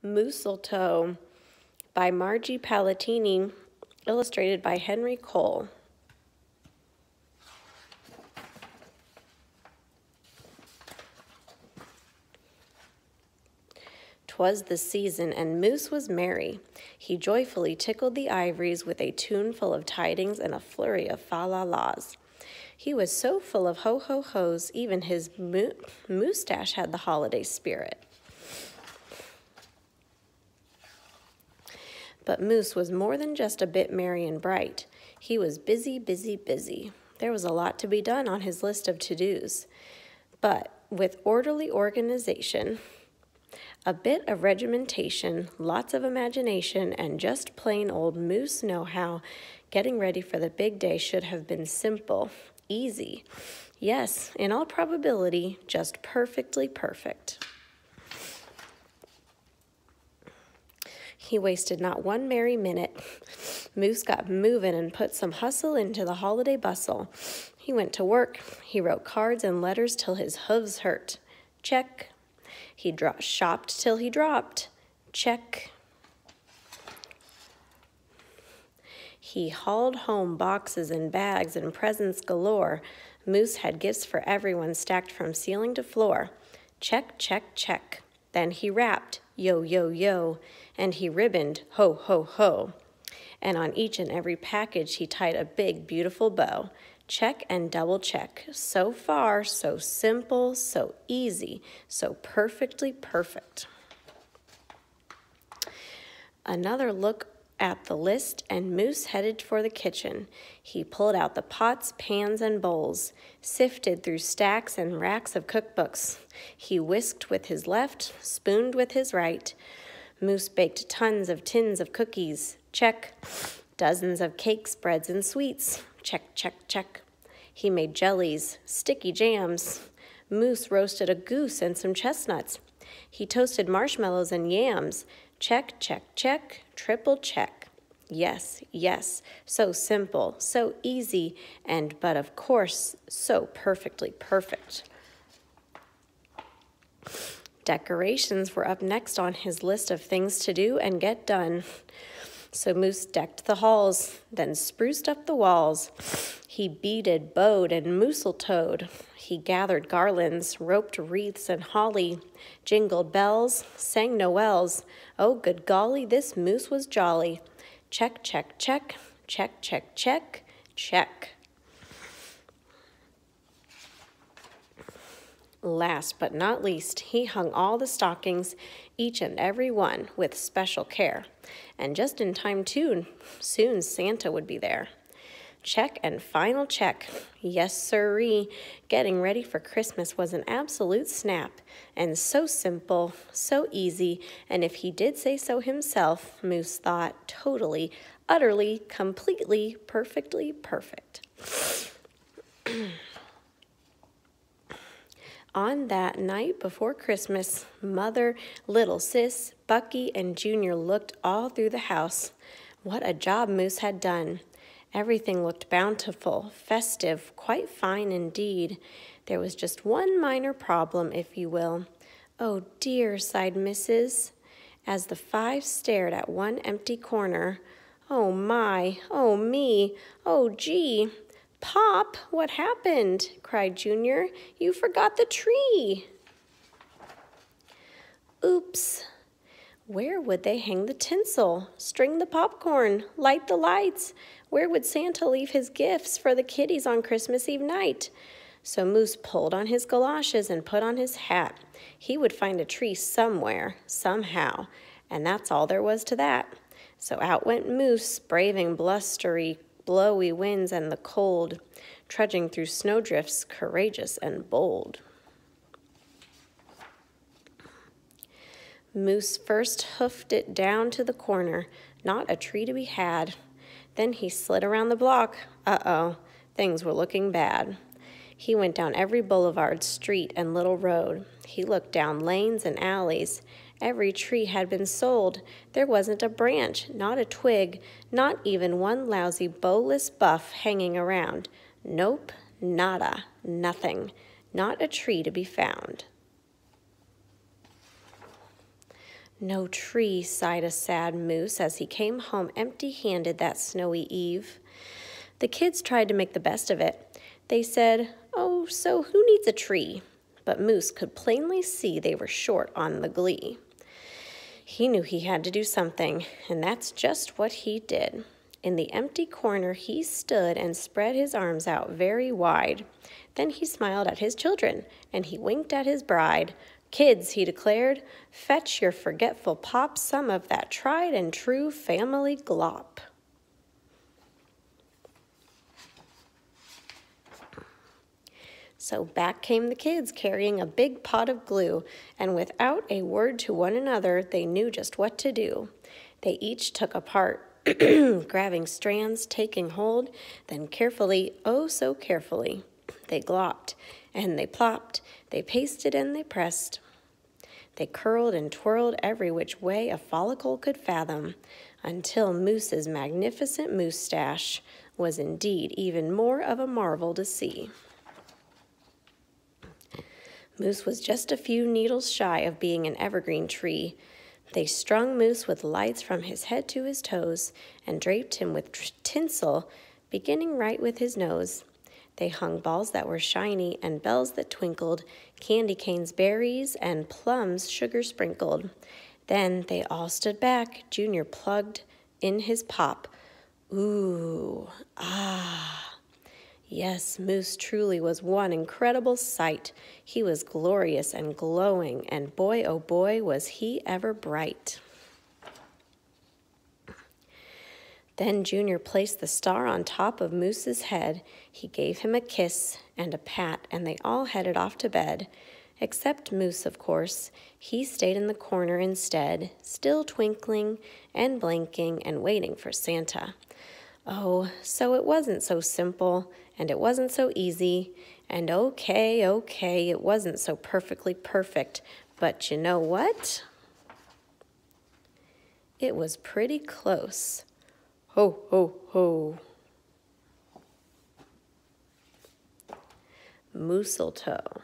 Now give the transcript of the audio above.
Mooseltoe by Margie Palatini, illustrated by Henry Cole. "'Twas the season, and Moose was merry. He joyfully tickled the ivories with a tune full of tidings and a flurry of fa-la-las. He was so full of ho-ho-hos, even his moustache had the holiday spirit. But Moose was more than just a bit merry and bright. He was busy, busy, busy. There was a lot to be done on his list of to-dos. But with orderly organization, a bit of regimentation, lots of imagination, and just plain old Moose know-how, getting ready for the big day should have been simple, easy. Yes, in all probability, just perfectly perfect. He wasted not one merry minute. Moose got moving and put some hustle into the holiday bustle. He went to work. He wrote cards and letters till his hooves hurt. Check. He shopped till he dropped. Check. He hauled home boxes and bags and presents galore. Moose had gifts for everyone stacked from ceiling to floor. Check, check, check. Then he rapped, yo, yo, yo, and he ribboned, ho, ho, ho. And on each and every package he tied a big, beautiful bow. Check and double check. So far, so simple, so easy, so perfectly perfect. Another look at the list, and Moose headed for the kitchen. He pulled out the pots, pans, and bowls, sifted through stacks and racks of cookbooks. He whisked with his left, spooned with his right. Moose baked tons of tins of cookies. Check. Dozens of cakes, breads, and sweets. Check, check, check. He made jellies, sticky jams. Moose roasted a goose and some chestnuts. He toasted marshmallows and yams. Check, check, check, triple check. Yes, yes, so simple, so easy, but of course, so perfectly perfect. Decorations were up next on his list of things to do and get done. So Moose decked the halls, then spruced up the walls. He beaded, bowed, and mooseltoed. He gathered garlands, roped wreaths and holly, jingled bells, sang noels. Oh, good golly, this Moose was jolly. Check, check, check, check, check, check, check. Last but not least, he hung all the stockings, each and every one, with special care. And just in time, too, soon Santa would be there. Check and final check. Yes, sirree. Getting ready for Christmas was an absolute snap, and so simple, so easy, and if he did say so himself, Moose thought, totally, utterly, completely, perfectly perfect. On that night before Christmas, Mother, little sis, Bucky, and Junior looked all through the house. What a job Moose had done. Everything looked bountiful, festive, quite fine indeed. There was just one minor problem, if you will. Oh dear, sighed Mrs., as the five stared at one empty corner. Oh my, oh me, oh gee. Pop, what happened? Cried Junior. You forgot the tree. Oops. Where would they hang the tinsel, string the popcorn, light the lights? Where would Santa leave his gifts for the kiddies on Christmas Eve night? So Moose pulled on his galoshes and put on his hat. He would find a tree somewhere, somehow, and that's all there was to that. So out went Moose, braving blustery, blowy winds and the cold, trudging through snowdrifts, courageous and bold. Moose first hoofed it down to the corner, not a tree to be had. Then he slid around the block. Uh-oh, things were looking bad. He went down every boulevard, street, and little road. He looked down lanes and alleys. Every tree had been sold. There wasn't a branch, not a twig, not even one lousy bowless buff hanging around. Nope, nada, nothing. Not a tree to be found. No tree, sighed a sad moose as he came home empty-handed that snowy eve. The kids tried to make the best of it. They said, "Oh, so who needs a tree?" But Moose could plainly see they were short on the glee. He knew he had to do something, and that's just what he did. In the empty corner he stood and spread his arms out very wide. Then he smiled at his children, and he winked at his bride. "Kids," he declared, "fetch your forgetful pop some of that tried and true family glop." So back came the kids carrying a big pot of glue, and without a word to one another, they knew just what to do. They each took a part, grabbing strands, taking hold, then carefully, oh so carefully, they glopped, and they plopped, they pasted and they pressed. They curled and twirled every which way a follicle could fathom, until Moose's magnificent moustache was indeed even more of a marvel to see. Moose was just a few needles shy of being an evergreen tree. They strung Moose with lights from his head to his toes and draped him with tinsel, beginning right with his nose. They hung balls that were shiny and bells that twinkled, candy canes, berries, and plums sugar sprinkled. Then they all stood back. Junior plugged in his pop. Ooh, ah. Yes, Moose truly was one incredible sight. He was glorious and glowing, and boy, oh boy, was he ever bright. Then Junior placed the star on top of Moose's head. He gave him a kiss and a pat, and they all headed off to bed. Except Moose, of course. He stayed in the corner instead, still twinkling and blinking and waiting for Santa. Oh, so it wasn't so simple, and it wasn't so easy, and okay, it wasn't so perfectly perfect, but you know what? It was pretty close. Ho, ho, ho. Mooseltoe.